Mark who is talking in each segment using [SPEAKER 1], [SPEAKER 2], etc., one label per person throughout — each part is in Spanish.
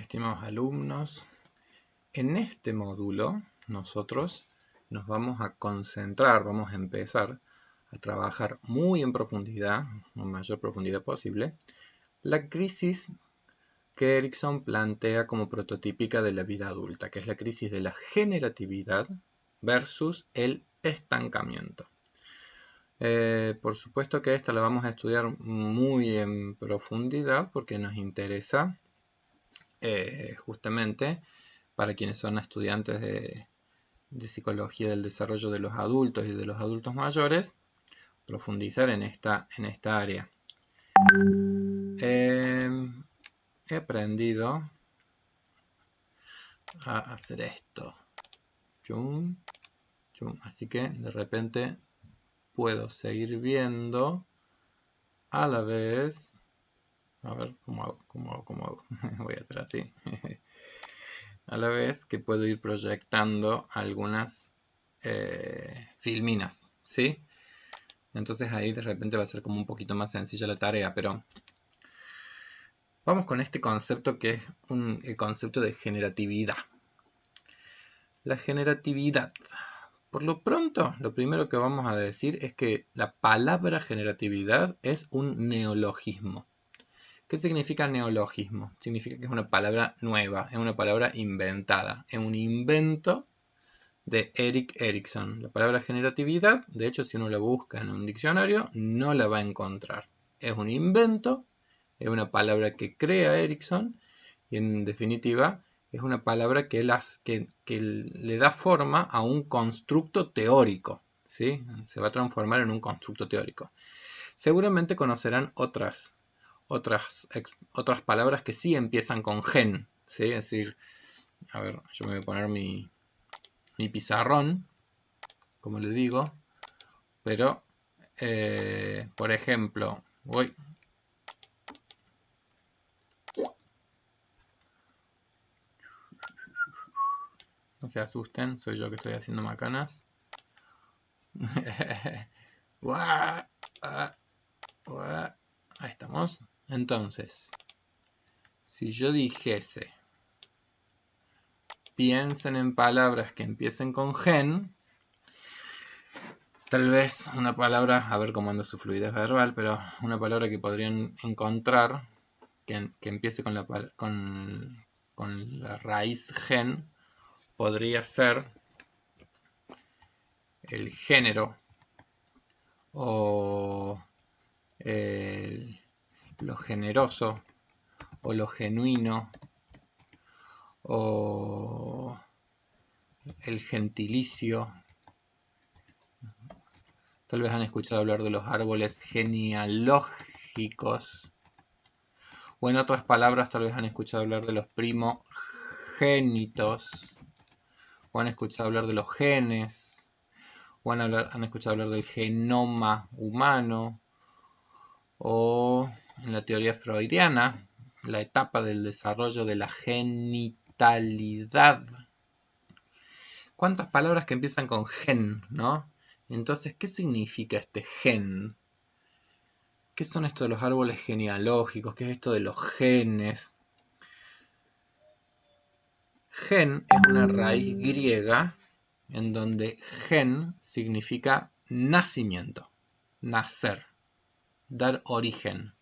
[SPEAKER 1] estimados alumnos, en este módulo nosotros nos vamos a concentrar, vamos a empezar a trabajar muy en profundidad, con mayor profundidad posible, la crisis que Erikson plantea como prototípica de la vida adulta, que es la crisis de la generatividad versus el estancamiento. Por supuesto que esta la vamos a estudiar muy en profundidad porque nos interesa justamente para quienes son estudiantes de psicología del desarrollo de los adultos y de los adultos mayores, profundizar en esta área. He aprendido a hacer esto. Chum, chum. Así que de repente puedo seguir viendo a la vez. A ver, ¿cómo hago? Voy a hacer así. A la vez que puedo ir proyectando algunas filminas, ¿sí? Entonces ahí de repente va a ser como un poquito más sencilla la tarea, pero vamos con este concepto que es el concepto de generatividad. La generatividad. Por lo pronto, lo primero que vamos a decir es que la palabra generatividad es un neologismo. ¿Qué significa neologismo? Significa que es una palabra nueva, es una palabra inventada, es un invento de Erik Erikson. La palabra generatividad, de hecho, si uno la busca en un diccionario, no la va a encontrar. Es un invento, es una palabra que crea Erikson y en definitiva es una palabra que le da forma a un constructo teórico, ¿sí? Se va a transformar en un constructo teórico. Seguramente conocerán otras palabras que sí empiezan con gen, ¿sí? Es decir, a ver, yo me voy a poner mi pizarrón, como le digo, pero, por ejemplo, no se asusten, soy yo que estoy haciendo macanas. Ahí estamos. Entonces, si yo dijese, piensen en palabras que empiecen con gen, tal vez una palabra, a ver cómo anda su fluidez verbal, pero una palabra que podrían encontrar que empiece con la raíz gen podría ser el género o lo generoso o lo genuino o el gentilicio. Tal vez han escuchado hablar de los árboles genealógicos. O en otras palabras, tal vez han escuchado hablar de los primogénitos. O han escuchado hablar de los genes. O han escuchado hablar del genoma humano. O en la teoría freudiana, la etapa del desarrollo de la genitalidad. ¿Cuántas palabras que empiezan con gen, no? Entonces, ¿qué significa este gen? ¿Qué son esto de los árboles genealógicos? ¿Qué es esto de los genes? Gen es una raíz griega en donde gen significa nacimiento, nacer, dar origen.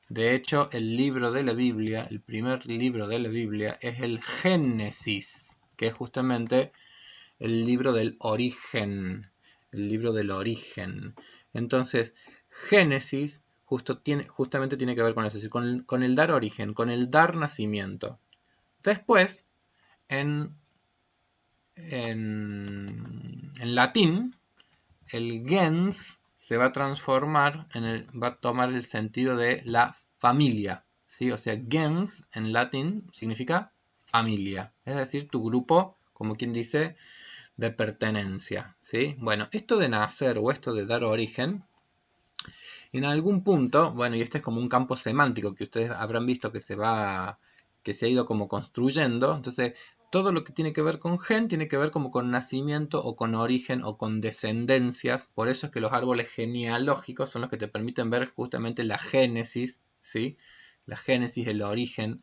[SPEAKER 1] De hecho, el libro de la Biblia, el primer libro de la Biblia es el Génesis, que es justamente el libro del origen, el libro del origen. Entonces, Génesis justamente tiene que ver con eso, es decir, con el dar origen, con el dar nacimiento. Después, en latín, el gens se va a transformar, va a tomar el sentido de la familia, ¿sí? O sea, gens en latín significa familia, es decir, tu grupo, como quien dice, de pertenencia, ¿sí? Bueno, esto de nacer o esto de dar origen, en algún punto, bueno, y este es como un campo semántico que ustedes habrán visto que se ha ido como construyendo, entonces todo lo que tiene que ver con gen tiene que ver como con nacimiento o con origen o con descendencias, por eso es que los árboles genealógicos son los que te permiten ver justamente la génesis, ¿sí? La génesis, el origen,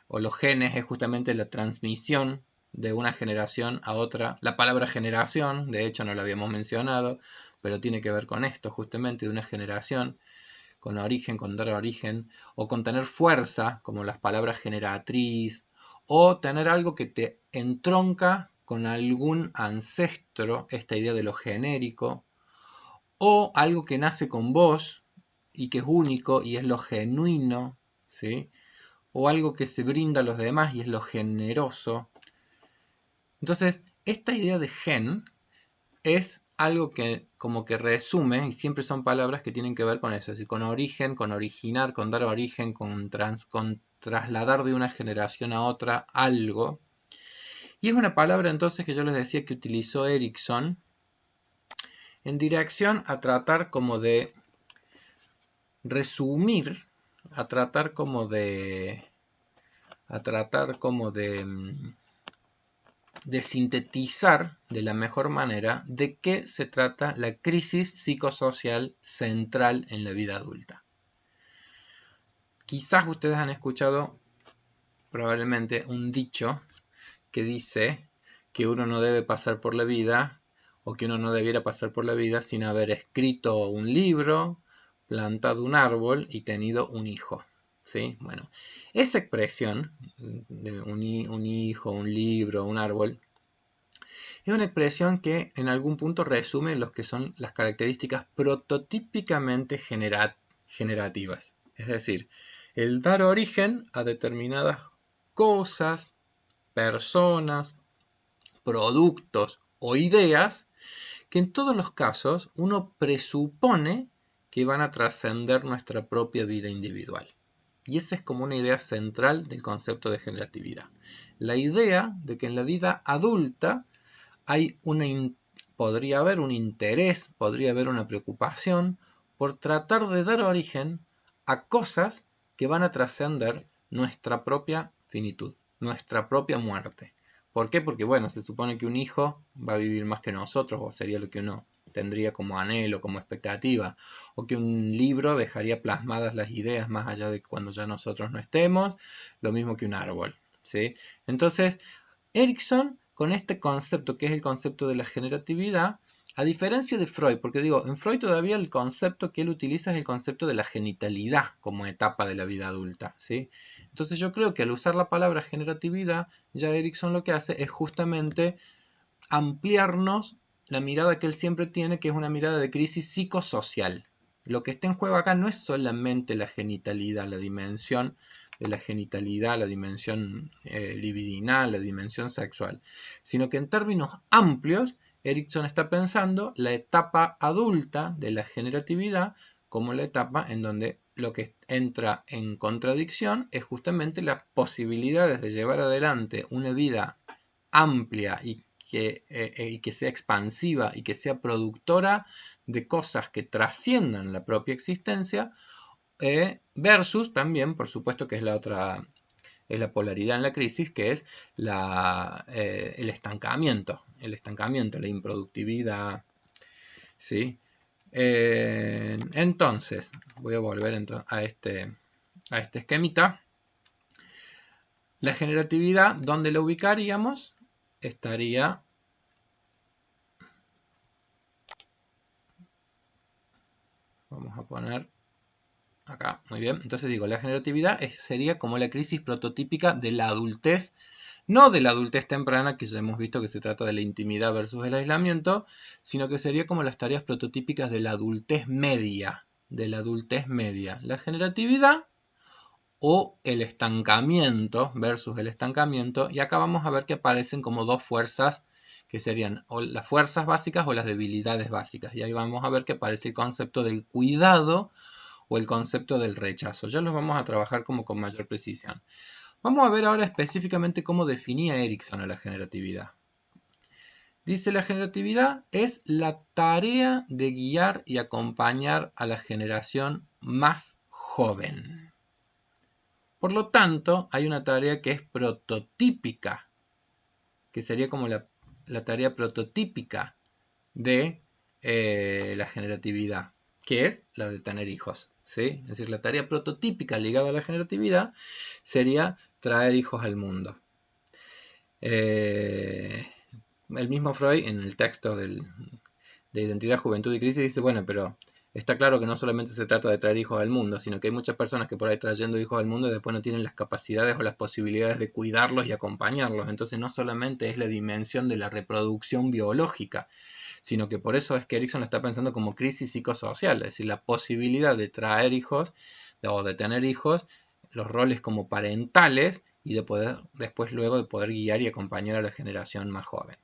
[SPEAKER 1] o los genes es justamente la transmisión de una generación a otra. La palabra generación, de hecho no lo habíamos mencionado, pero tiene que ver con esto, justamente de una generación, con origen, con dar origen, o con tener fuerza, como las palabras generatriz, o tener algo que te entronca con algún ancestro, esta idea de lo genérico, o algo que nace con vos y que es único y es lo genuino, ¿sí? O algo que se brinda a los demás y es lo generoso. Entonces, esta idea de gen es algo que como que resume, y siempre son palabras que tienen que ver con eso, es decir, con origen, con originar, con dar origen, con trasladar de una generación a otra algo. Y es una palabra entonces que yo les decía que utilizó Erikson en dirección a tratar como de resumir, a tratar como de de sintetizar de la mejor manera de qué se trata la crisis psicosocial central en la vida adulta. Quizás ustedes han escuchado probablemente un dicho que dice que uno no debe pasar por la vida o que uno no debiera pasar por la vida sin haber escrito un libro, plantado un árbol y tenido un hijo. ¿Sí? Bueno, esa expresión de un hijo, un libro, un árbol, es una expresión que en algún punto resume lo que son las características prototípicamente generativas. Es decir, el dar origen a determinadas cosas, personas, productos o ideas que en todos los casos uno presupone que van a trascender nuestra propia vida individual. Y esa es como una idea central del concepto de generatividad. La idea de que en la vida adulta podría haber un interés, podría haber una preocupación por tratar de dar origen a cosas que van a trascender nuestra propia finitud, nuestra propia muerte. ¿Por qué? Porque, bueno, se supone que un hijo va a vivir más que nosotros, o sería lo que uno tendría como anhelo, como expectativa, o que un libro dejaría plasmadas las ideas más allá de cuando ya nosotros no estemos, lo mismo que un árbol, ¿sí? Entonces, Erikson, con este concepto que es el concepto de la generatividad, a diferencia de Freud, porque digo, en Freud todavía el concepto que él utiliza es el concepto de la genitalidad como etapa de la vida adulta, ¿sí? Entonces yo creo que al usar la palabra generatividad, ya Erikson lo que hace es justamente ampliarnos la mirada que él siempre tiene, que es una mirada de crisis psicosocial. Lo que está en juego acá no es solamente la genitalidad, la dimensión de la genitalidad, la dimensión libidinal, la dimensión sexual, sino que en términos amplios, Erikson está pensando la etapa adulta de la generatividad como la etapa en donde lo que entra en contradicción es justamente las posibilidades de llevar adelante una vida amplia y que sea expansiva y que sea productora de cosas que trasciendan la propia existencia, versus también, por supuesto, que es la otra, es la polaridad en la crisis, que es el estancamiento, la improductividad, ¿sí? Entonces, voy a volver a este esquemita. La generatividad, ¿dónde la ubicaríamos? Estaría vamos a poner acá, muy bien. Entonces digo, la generatividad sería como la crisis prototípica de la adultez, no de la adultez temprana, que ya hemos visto que se trata de la intimidad versus el aislamiento, sino que sería como las tareas prototípicas de la adultez media, La generatividad o el estancamiento versus el estancamiento, y acá vamos a ver que aparecen como dos fuerzas que serían o las fuerzas básicas o las debilidades básicas, y ahí vamos a ver que aparece el concepto del cuidado o el concepto del rechazo. Ya los vamos a trabajar como con mayor precisión. Vamos a ver ahora específicamente cómo definía Erikson a la generatividad. Dice, la generatividad es la tarea de guiar y acompañar a la generación más joven. Por lo tanto, hay una tarea que es prototípica, que sería como la tarea prototípica de la generatividad. que es la de tener hijos, ¿sí? Es decir, la tarea prototípica ligada a la generatividad sería traer hijos al mundo. El mismo Freud, en el texto de Identidad, Juventud y Crisis, dice, bueno, pero está claro que no solamente se trata de traer hijos al mundo, sino que hay muchas personas que por ahí trayendo hijos al mundo y después no tienen las capacidades o las posibilidades de cuidarlos y acompañarlos. Entonces no solamente es la dimensión de la reproducción biológica, sino que por eso es que Erikson lo está pensando como crisis psicosocial, es decir, la posibilidad de traer hijos o de tener hijos, los roles como parentales y de poder después luego de poder guiar y acompañar a la generación más joven.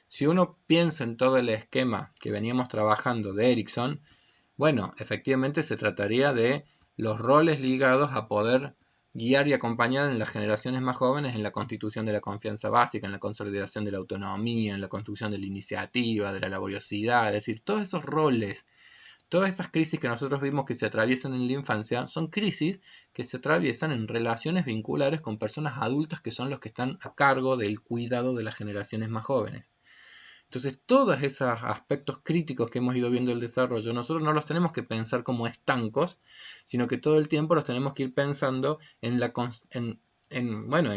[SPEAKER 1] Si uno piensa en todo el esquema que veníamos trabajando de Erikson, bueno, efectivamente se trataría de los roles ligados a poder guiar y acompañar en las generaciones más jóvenes en la constitución de la confianza básica, en la consolidación de la autonomía, en la construcción de la iniciativa, de la laboriosidad, es decir, todos esos roles, todas esas crisis que nosotros vimos que se atraviesan en la infancia, son crisis que se atraviesan en relaciones vinculares con personas adultas que son los que están a cargo del cuidado de las generaciones más jóvenes. Entonces, todos esos aspectos críticos que hemos ido viendo el desarrollo, nosotros no los tenemos que pensar como estancos, sino que todo el tiempo los tenemos que ir pensando en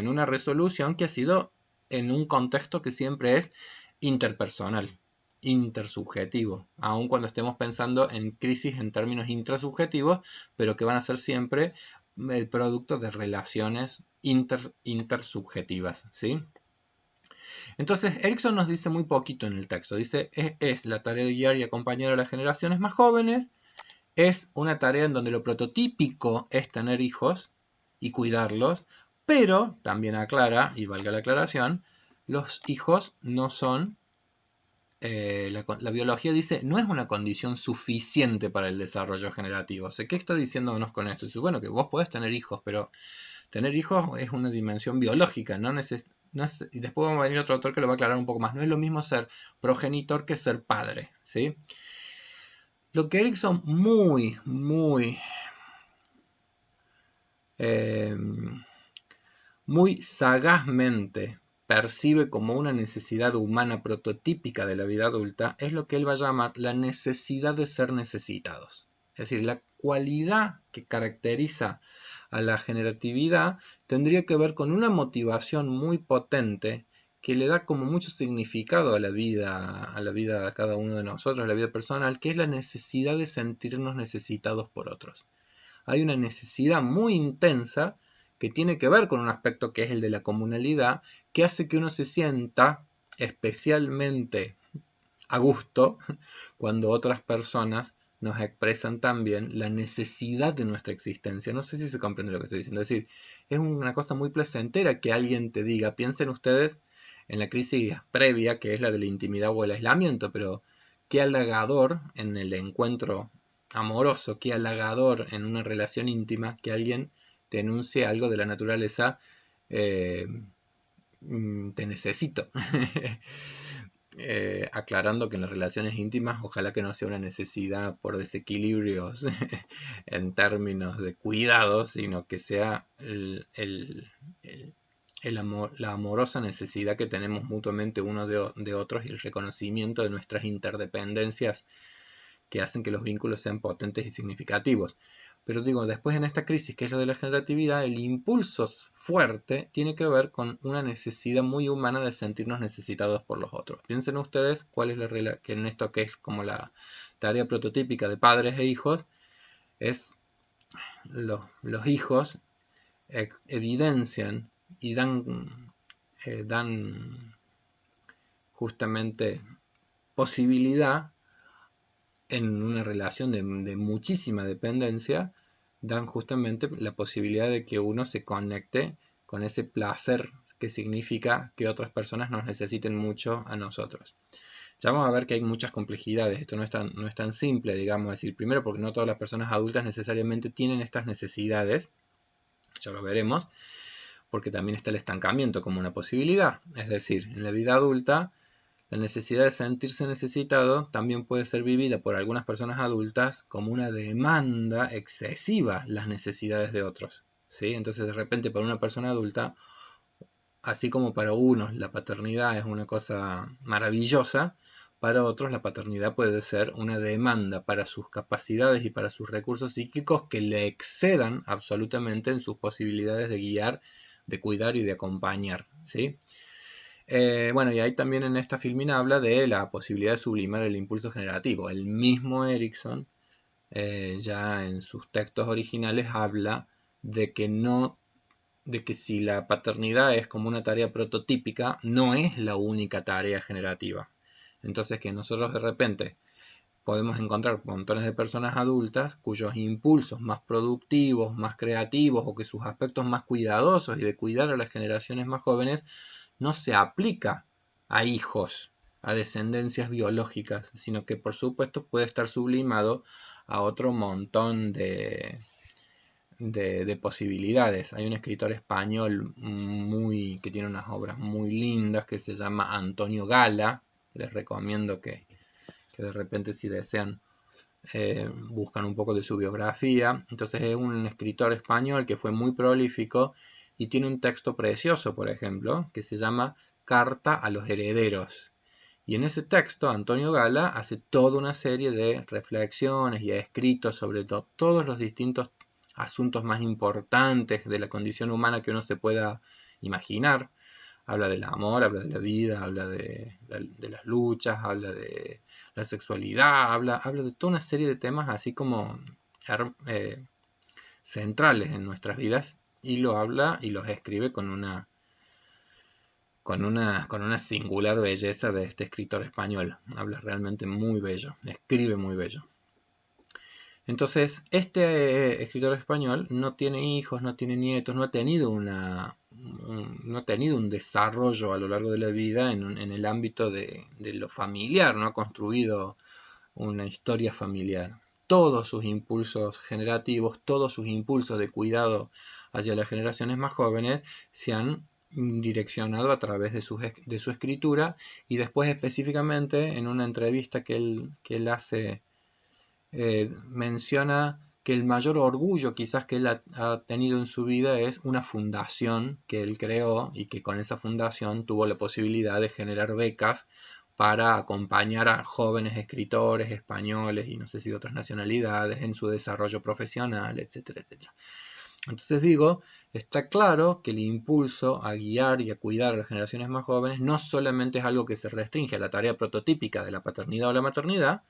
[SPEAKER 1] una resolución que ha sido en un contexto que siempre es interpersonal, intersubjetivo, aun cuando estemos pensando en crisis en términos intrasubjetivos, pero que van a ser siempre el producto de relaciones intersubjetivas, ¿sí? Entonces, Erikson nos dice muy poquito en el texto. Dice, es la tarea de guiar y acompañar a las generaciones más jóvenes. Es una tarea en donde lo prototípico es tener hijos y cuidarlos. Pero, también aclara, y valga la aclaración, los hijos no son, la biología dice, no es una condición suficiente para el desarrollo generativo. O sea, ¿qué está diciéndonos con esto? Dice, bueno, que vos podés tener hijos, pero tener hijos es una dimensión biológica, no es, y después va a venir otro autor que lo va a aclarar un poco más. No es lo mismo ser progenitor que ser padre, ¿sí? Lo que Erikson muy sagazmente percibe como una necesidad humana prototípica de la vida adulta es lo que él va a llamar la necesidad de ser necesitados. Es decir, la cualidad que caracteriza a la generatividad tendría que ver con una motivación muy potente que le da como mucho significado a la vida de cada uno de nosotros, a la vida personal, que es la necesidad de sentirnos necesitados por otros. Hay una necesidad muy intensa que tiene que ver con un aspecto que es el de la comunalidad, que hace que uno se sienta especialmente a gusto cuando otras personas nos expresan también la necesidad de nuestra existencia. No sé si se comprende lo que estoy diciendo. Es decir, es una cosa muy placentera que alguien te diga, piensen ustedes en la crisis previa, que es la de la intimidad o el aislamiento, pero qué halagador en el encuentro amoroso, qué halagador en una relación íntima que alguien te enuncie algo de la naturaleza, te necesito. Aclarando que en las relaciones íntimas ojalá que no sea una necesidad por desequilibrios en términos de cuidado, sino que sea la amorosa necesidad que tenemos mutuamente uno de otros y el reconocimiento de nuestras interdependencias que hacen que los vínculos sean potentes y significativos. Pero digo, después en esta crisis, que es lo de la generatividad, el impulso fuerte tiene que ver con una necesidad muy humana de sentirnos necesitados por los otros. Piensen ustedes cuál es la regla, que en esto que es como la tarea prototípica de padres e hijos, es los hijos evidencian y dan justamente posibilidad en una relación de muchísima dependencia, dan justamente la posibilidad de que uno se conecte con ese placer que significa que otras personas nos necesiten mucho a nosotros. Ya vamos a ver que hay muchas complejidades, esto no es tan simple, digamos, decir, primero porque no todas las personas adultas necesariamente tienen estas necesidades, ya lo veremos, porque también está el estancamiento como una posibilidad, es decir, en la vida adulta la necesidad de sentirse necesitado también puede ser vivida por algunas personas adultas como una demanda excesiva las necesidades de otros, ¿sí? Entonces de repente para una persona adulta, así como para unos la paternidad es una cosa maravillosa, Para otros, la paternidad puede ser una demanda para sus capacidades y para sus recursos psíquicos que le excedan absolutamente en sus posibilidades de guiar, de cuidar y de acompañar, ¿sí? Bueno, y ahí también en esta filmina habla de la posibilidad de sublimar el impulso generativo. El mismo Erikson, ya en sus textos originales, habla de que no, de que si la paternidad es como una tarea prototípica, no es la única tarea generativa. Entonces que nosotros de repente podemos encontrar montones de personas adultas cuyos impulsos más productivos, más creativos o que sus aspectos más cuidadosos y de cuidar a las generaciones más jóvenes no se aplica a hijos, a descendencias biológicas, sino que por supuesto puede estar sublimado a otro montón de posibilidades. Hay un escritor español que tiene unas obras muy lindas que se llama Antonio Gala. Les recomiendo que de repente si desean buscan un poco de su biografía. Entonces es un escritor español que fue muy prolífico y tiene un texto precioso, por ejemplo, que se llama Carta a los herederos. Y en ese texto Antonio Gala hace toda una serie de reflexiones y ha escrito sobre todos los distintos asuntos más importantes de la condición humana que uno se pueda imaginar. Habla del amor, habla de la vida, habla de las luchas, habla de la sexualidad, habla de toda una serie de temas así como centrales en nuestras vidas y lo habla y los escribe con una singular belleza de este escritor español. Habla realmente muy bello, escribe muy bello. Entonces, este escritor español no tiene hijos, no tiene nietos, no ha tenido un desarrollo a lo largo de la vida en el ámbito de lo familiar, no ha construido una historia familiar. Todos sus impulsos generativos, todos sus impulsos de cuidado hacia las generaciones más jóvenes se han direccionado a través de su escritura y después específicamente en una entrevista que él hace menciona que el mayor orgullo quizás que él ha tenido en su vida es una fundación que él creó y que con esa fundación tuvo la posibilidad de generar becas para acompañar a jóvenes escritores españoles y no sé si de otras nacionalidades en su desarrollo profesional, etcétera, etcétera. Entonces digo, está claro que el impulso a guiar y a cuidar a las generaciones más jóvenes no solamente es algo que se restringe a la tarea prototípica de la paternidad o la maternidad,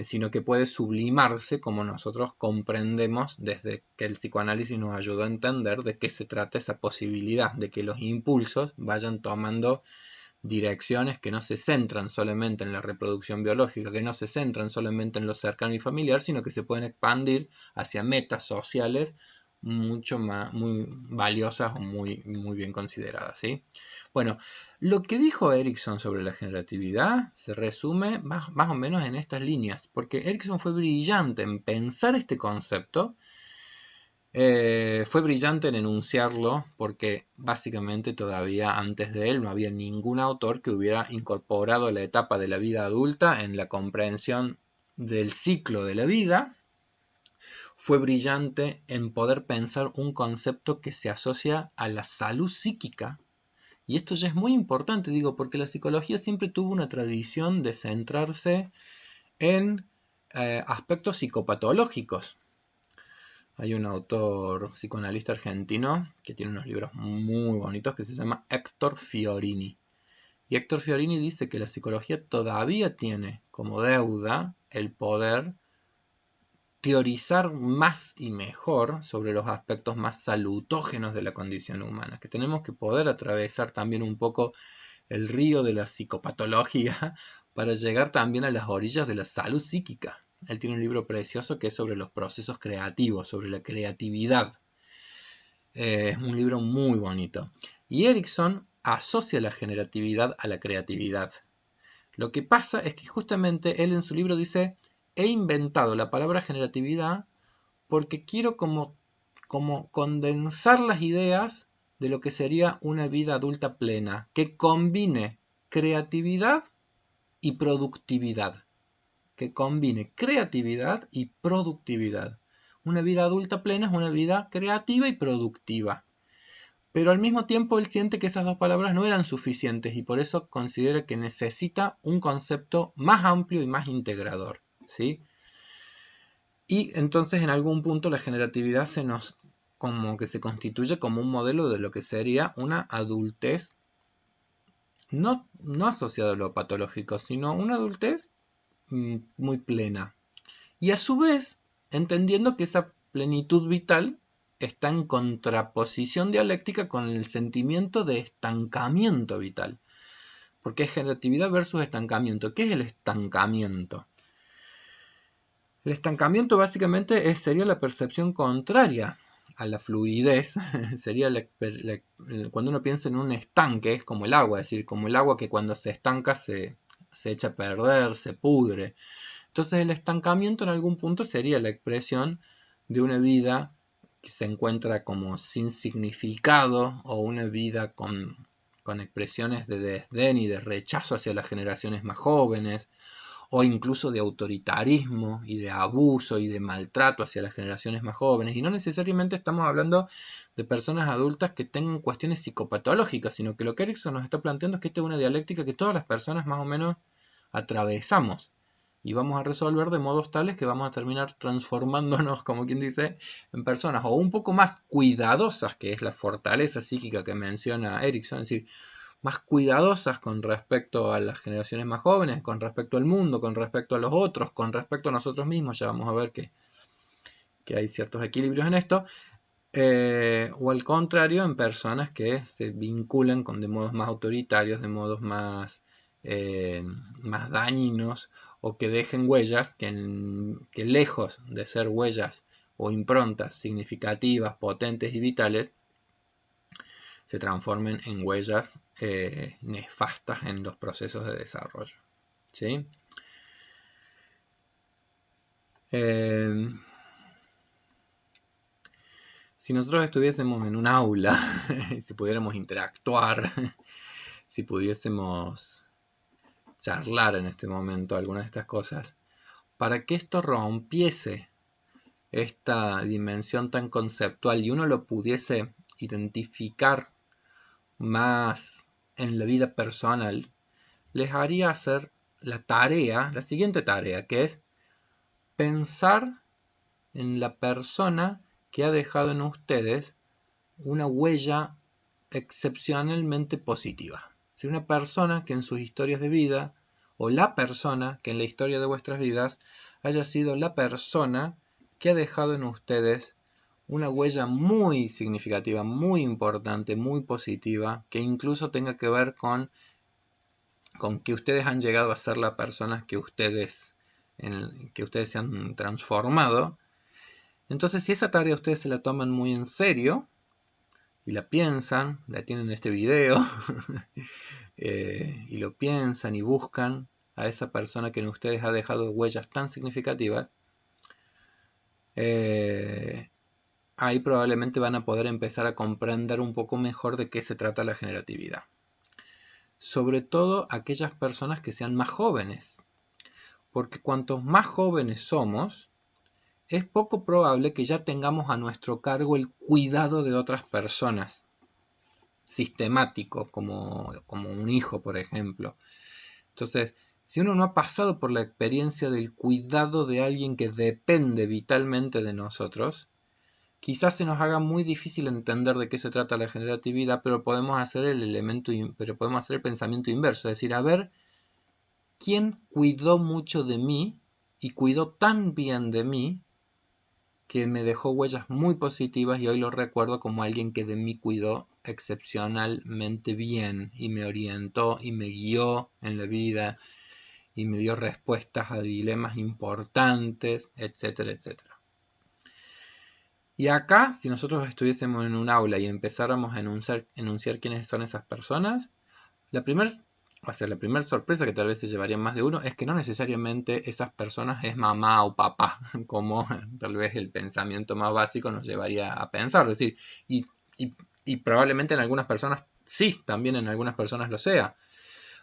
[SPEAKER 1] sino que puede sublimarse como nosotros comprendemos desde que el psicoanálisis nos ayudó a entender de qué se trata esa posibilidad de que los impulsos vayan tomando direcciones que no se centran solamente en la reproducción biológica, que no se centran solamente en lo cercano y familiar, sino que se pueden expandir hacia metas sociales mucho más, muy valiosas o muy, muy bien consideradas, ¿sí? Bueno, lo que dijo Erikson sobre la generatividad se resume más o menos en estas líneas, porque Erikson fue brillante en pensar este concepto, fue brillante en enunciarlo, porque básicamente todavía antes de él no había ningún autor que hubiera incorporado la etapa de la vida adulta en la comprensión del ciclo de la vida. Fue brillante en poder pensar un concepto que se asocia a la salud psíquica. Y esto ya es muy importante, digo, porque la psicología siempre tuvo una tradición de centrarse en aspectos psicopatológicos. Hay un autor psicoanalista argentino que tiene unos libros muy bonitos que se llama Héctor Fiorini. Y Héctor Fiorini dice que la psicología todavía tiene como deuda el poder teorizar más y mejor sobre los aspectos más salutógenos de la condición humana, que tenemos que poder atravesar también un poco el río de la psicopatología para llegar también a las orillas de la salud psíquica. Él tiene un libro precioso que es sobre los procesos creativos, sobre la creatividad. Es un libro muy bonito. Y Erikson asocia la generatividad a la creatividad. Lo que pasa es que justamente él en su libro dice: he inventado la palabra generatividad porque quiero como condensar las ideas de lo que sería una vida adulta plena, que combine creatividad y productividad. Que combine creatividad y productividad. Una vida adulta plena es una vida creativa y productiva. Pero al mismo tiempo él siente que esas dos palabras no eran suficientes y por eso considera que necesita un concepto más amplio y más integrador, ¿sí? Y entonces en algún punto la generatividad como que se constituye como un modelo de lo que sería una adultez, no asociada a lo patológico, sino una adultez muy plena. Y a su vez, entendiendo que esa plenitud vital está en contraposición dialéctica con el sentimiento de estancamiento vital. Porque es generatividad versus estancamiento. ¿Qué es el estancamiento? El estancamiento básicamente sería la percepción contraria a la fluidez. Sería cuando uno piensa en un estanque, es como el agua, es decir, como el agua que cuando se estanca se echa a perder, se pudre. Entonces el estancamiento en algún punto sería la expresión de una vida que se encuentra como sin significado o una vida con expresiones de desdén y de rechazo hacia las generaciones más jóvenes o incluso de autoritarismo y de abuso y de maltrato hacia las generaciones más jóvenes. Y no necesariamente estamos hablando de personas adultas que tengan cuestiones psicopatológicas, sino que lo que Erickson nos está planteando es que esta es una dialéctica que todas las personas más o menos atravesamos y vamos a resolver de modos tales que vamos a terminar transformándonos, como quien dice, en personas o un poco más cuidadosas, que es la fortaleza psíquica que menciona Erickson, es decir, más cuidadosas con respecto a las generaciones más jóvenes, con respecto al mundo, con respecto a los otros, con respecto a nosotros mismos. Ya vamos a ver que hay ciertos equilibrios en esto. O al contrario, en personas que se vinculan de modos más autoritarios, de modos más dañinos, o que dejen huellas que lejos de ser huellas o improntas significativas, potentes y vitales, se transformen en huellas nefastas en los procesos de desarrollo. ¿Sí? Si nosotros estuviésemos en un aula, si pudiéramos interactuar, si pudiésemos charlar en este momento algunas de estas cosas, para que esto rompiese esta dimensión tan conceptual y uno lo pudiese identificar más en la vida personal, les haría hacer la siguiente tarea, que es pensar en la persona que ha dejado en ustedes una huella excepcionalmente positiva. Si una persona que en sus historias de vida, o la persona que en la historia de vuestras vidas haya sido la persona que ha dejado en ustedes una huella muy significativa, muy importante, muy positiva, que incluso tenga que ver con que ustedes han llegado a ser la persona que ustedes se han transformado. Entonces, si esa tarea ustedes se la toman muy en serio y la piensan, la tienen en este video, y lo piensan y buscan a esa persona que en ustedes ha dejado huellas tan significativas, ahí probablemente van a poder empezar a comprender un poco mejor de qué se trata la generatividad. Sobre todo aquellas personas que sean más jóvenes, porque cuantos más jóvenes somos, es poco probable que ya tengamos a nuestro cargo el cuidado de otras personas, sistemático, como un hijo, por ejemplo. Entonces, si uno no ha pasado por la experiencia del cuidado de alguien que depende vitalmente de nosotros, quizás se nos haga muy difícil entender de qué se trata la generatividad, pero podemos hacer el pensamiento inverso, es decir, a ver quién cuidó mucho de mí y cuidó tan bien de mí que me dejó huellas muy positivas y hoy lo recuerdo como alguien que de mí cuidó excepcionalmente bien y me orientó y me guió en la vida y me dio respuestas a dilemas importantes, etcétera, etcétera. Y acá, si nosotros estuviésemos en un aula y empezáramos a enunciar quiénes son esas personas, la primera sorpresa que tal vez se llevaría más de uno es que no necesariamente esas personas es mamá o papá, como tal vez el pensamiento más básico nos llevaría a pensar. Es decir, y probablemente en algunas personas sí, también en algunas personas lo sea.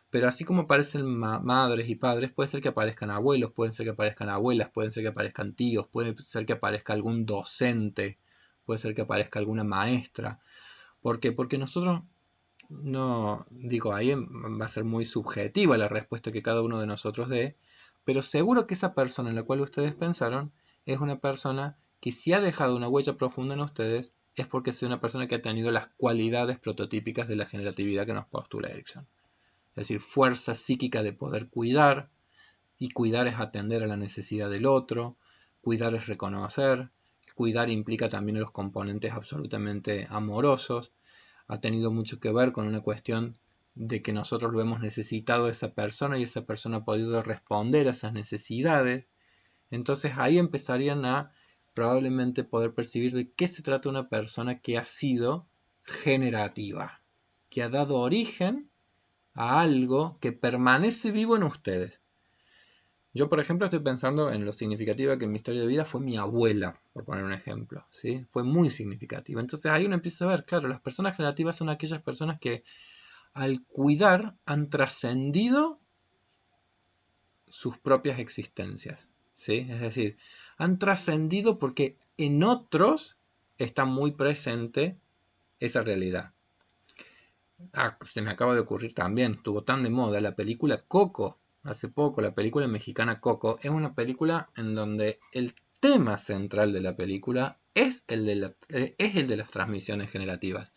[SPEAKER 1] Pero así como aparecen madres y padres, puede ser que aparezcan abuelos, pueden ser que aparezcan abuelas, pueden ser que aparezcan tíos, puede ser que aparezca algún docente, puede ser que aparezca alguna maestra, ¿Por qué? Porque nosotros no, digo, ahí va a ser muy subjetiva la respuesta que cada uno de nosotros dé, pero seguro que esa persona en la cual ustedes pensaron es una persona que si ha dejado una huella profunda en ustedes es porque es una persona que ha tenido las cualidades prototípicas de la generatividad que nos postula Erikson. Es decir, fuerza psíquica de poder cuidar, y cuidar es atender a la necesidad del otro, cuidar es reconocer, cuidar implica también los componentes absolutamente amorosos, ha tenido mucho que ver con una cuestión de que nosotros lo hemos necesitado a esa persona y esa persona ha podido responder a esas necesidades. Entonces ahí empezarían a probablemente poder percibir de qué se trata una persona que ha sido generativa, que ha dado origen a algo que permanece vivo en ustedes. Yo, por ejemplo, estoy pensando en lo significativa que en mi historia de vida fue mi abuela, por poner un ejemplo, ¿sí? Fue muy significativa. Entonces ahí uno empieza a ver, claro, las personas generativas son aquellas personas que al cuidar han trascendido sus propias existencias, ¿sí? Es decir, han trascendido porque en otros está muy presente esa realidad. Se me acaba de ocurrir también, estuvo tan de moda la película Coco, hace poco, la película mexicana Coco, es una película en donde el tema central de la película es el de las transmisiones generativas,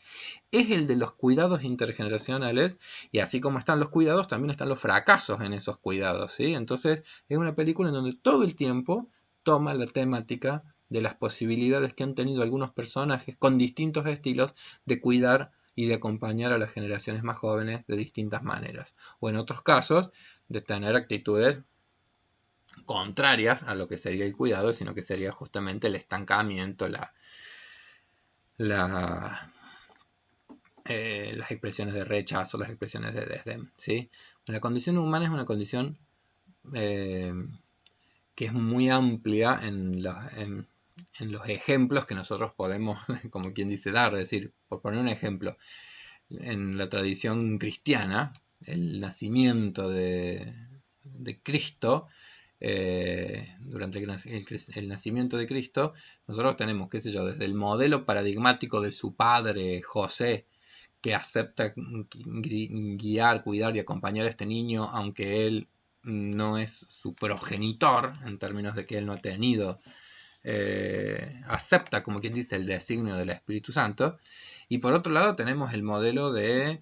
[SPEAKER 1] es el de los cuidados intergeneracionales, y así como están los cuidados, también están los fracasos en esos cuidados, ¿sí? Entonces es una película en donde todo el tiempo toma la temática de las posibilidades que han tenido algunos personajes con distintos estilos de cuidar y de acompañar a las generaciones más jóvenes de distintas maneras. O en otros casos, de tener actitudes contrarias a lo que sería el cuidado, sino que sería justamente el estancamiento, las expresiones de rechazo, las expresiones de desdén, ¿sí? La condición humana es una condición que es muy amplia en los ejemplos que nosotros podemos, como quien dice, dar. Es decir, por poner un ejemplo, en la tradición cristiana, el nacimiento de Cristo, durante el nacimiento de Cristo, nosotros tenemos, qué sé yo, desde el modelo paradigmático de su padre José, que acepta guiar, cuidar y acompañar a este niño, aunque él no es su progenitor, en términos de que él no ha tenido, acepta, como quien dice, el designio del Espíritu Santo. Y por otro lado tenemos el modelo de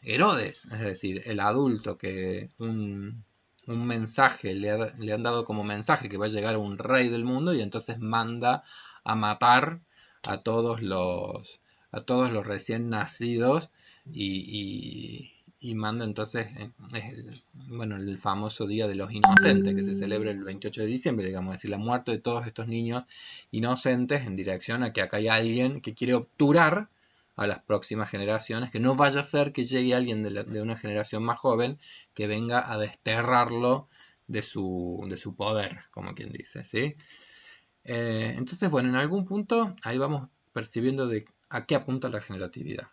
[SPEAKER 1] Herodes, es decir, el adulto que un mensaje le han dado como mensaje que va a llegar a un rey del mundo y entonces manda a matar a todos los recién nacidos y manda entonces el famoso Día de los Inocentes que se celebra el 28 de diciembre, digamos, es decir, la muerte de todos estos niños inocentes en dirección a que acá hay alguien que quiere obturar a las próximas generaciones, que no vaya a ser que llegue alguien de una generación más joven que venga a desterrarlo de su poder, como quien dice, ¿sí? Entonces, bueno, en algún punto ahí vamos percibiendo de a qué apunta la generatividad.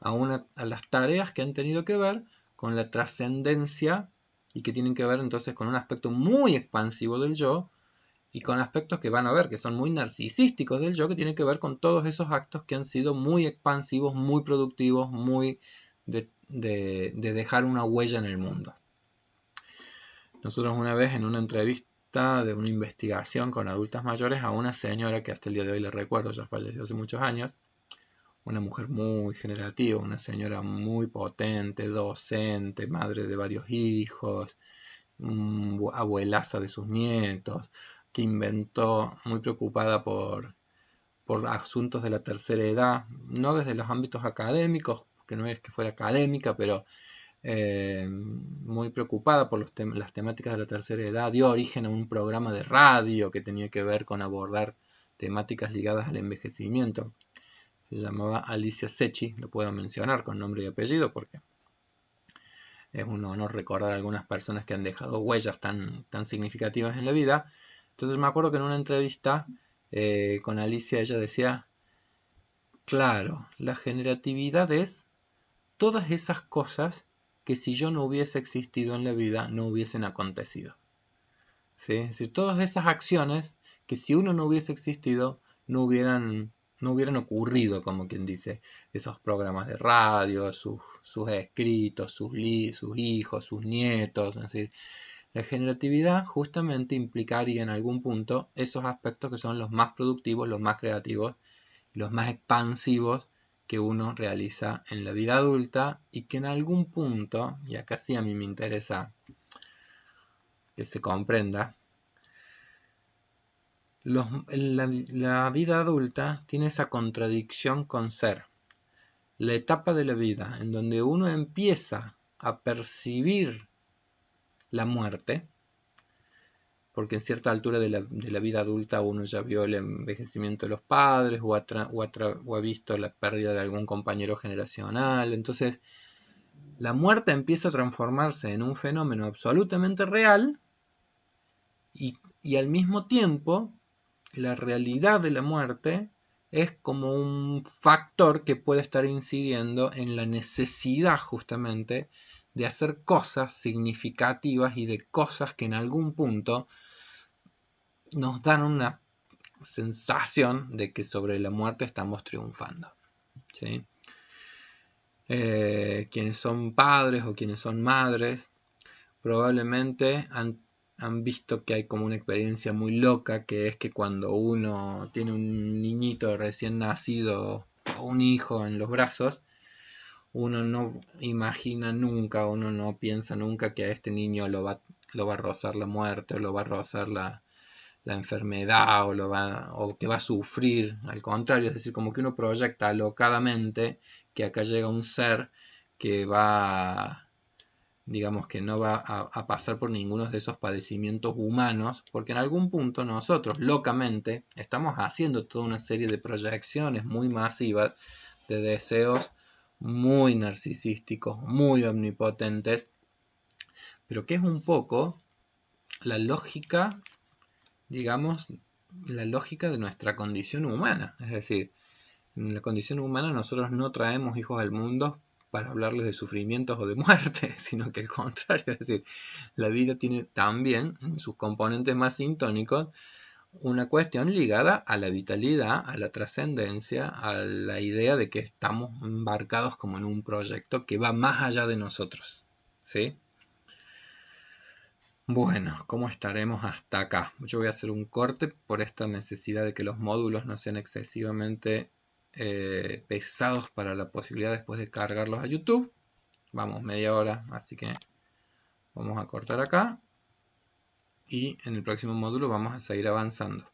[SPEAKER 1] A las tareas que han tenido que ver con la trascendencia y que tienen que ver entonces con un aspecto muy expansivo del yo y con aspectos que van a ver que son muy narcisísticos del yo, que tienen que ver con todos esos actos que han sido muy expansivos, muy productivos, muy de dejar una huella en el mundo. Nosotros una vez en una entrevista de una investigación con adultas mayores a una señora que hasta el día de hoy le recuerdo, ya falleció hace muchos años, una mujer muy generativa, una señora muy potente, docente, madre de varios hijos, abuelaza de sus nietos, que inventó, muy preocupada por asuntos de la tercera edad, no desde los ámbitos académicos, que no es que fuera académica, pero muy preocupada por las temáticas de la tercera edad, dio origen a un programa de radio que tenía que ver con abordar temáticas ligadas al envejecimiento. Se llamaba Alicia Secchi, lo puedo mencionar con nombre y apellido porque es un honor recordar a algunas personas que han dejado huellas tan significativas en la vida. Entonces me acuerdo que en una entrevista con Alicia ella decía, claro, la generatividad es todas esas cosas que si yo no hubiese existido en la vida no hubiesen acontecido. ¿Sí? Es decir, todas esas acciones que si uno no hubiese existido no hubieran no hubieran ocurrido, como quien dice, esos programas de radio, sus escritos, sus hijos, sus nietos. Es decir, la generatividad justamente implicaría en algún punto esos aspectos que son los más productivos, los más creativos y los más expansivos que uno realiza en la vida adulta y que en algún punto, y acá sí a mí me interesa que se comprenda, la vida adulta tiene esa contradicción con ser la etapa de la vida en donde uno empieza a percibir la muerte, porque en cierta altura de la vida adulta uno ya vio el envejecimiento de los padres o ha visto la pérdida de algún compañero generacional. Entonces, la muerte empieza a transformarse en un fenómeno absolutamente real y al mismo tiempo la realidad de la muerte es como un factor que puede estar incidiendo en la necesidad justamente de hacer cosas significativas y de cosas que en algún punto nos dan una sensación de que sobre la muerte estamos triunfando. ¿Sí? Quienes son padres o quienes son madres probablemente han visto que hay como una experiencia muy loca, que es que cuando uno tiene un niñito recién nacido o un hijo en los brazos, uno no imagina nunca, uno no piensa nunca que a este niño lo va a rozar la muerte o lo va a rozar la enfermedad o que va a sufrir. Al contrario, es decir, como que uno proyecta alocadamente que acá llega un ser que va, digamos, que no va a pasar por ninguno de esos padecimientos humanos, porque en algún punto nosotros locamente estamos haciendo toda una serie de proyecciones muy masivas de deseos muy narcisísticos, muy omnipotentes, pero que es un poco la lógica, digamos, la lógica de nuestra condición humana. Es decir, en la condición humana nosotros no traemos hijos al mundo para hablarles de sufrimientos o de muerte, sino que al contrario, es decir, la vida tiene también en sus componentes más sintónicos una cuestión ligada a la vitalidad, a la trascendencia, a la idea de que estamos embarcados como en un proyecto que va más allá de nosotros. ¿Sí? Bueno, ¿cómo estaremos hasta acá? Yo voy a hacer un corte por esta necesidad de que los módulos no sean excesivamente pesados para la posibilidad después de cargarlos a YouTube. Vamos, media hora, así que vamos a cortar acá y en el próximo módulo vamos a seguir avanzando.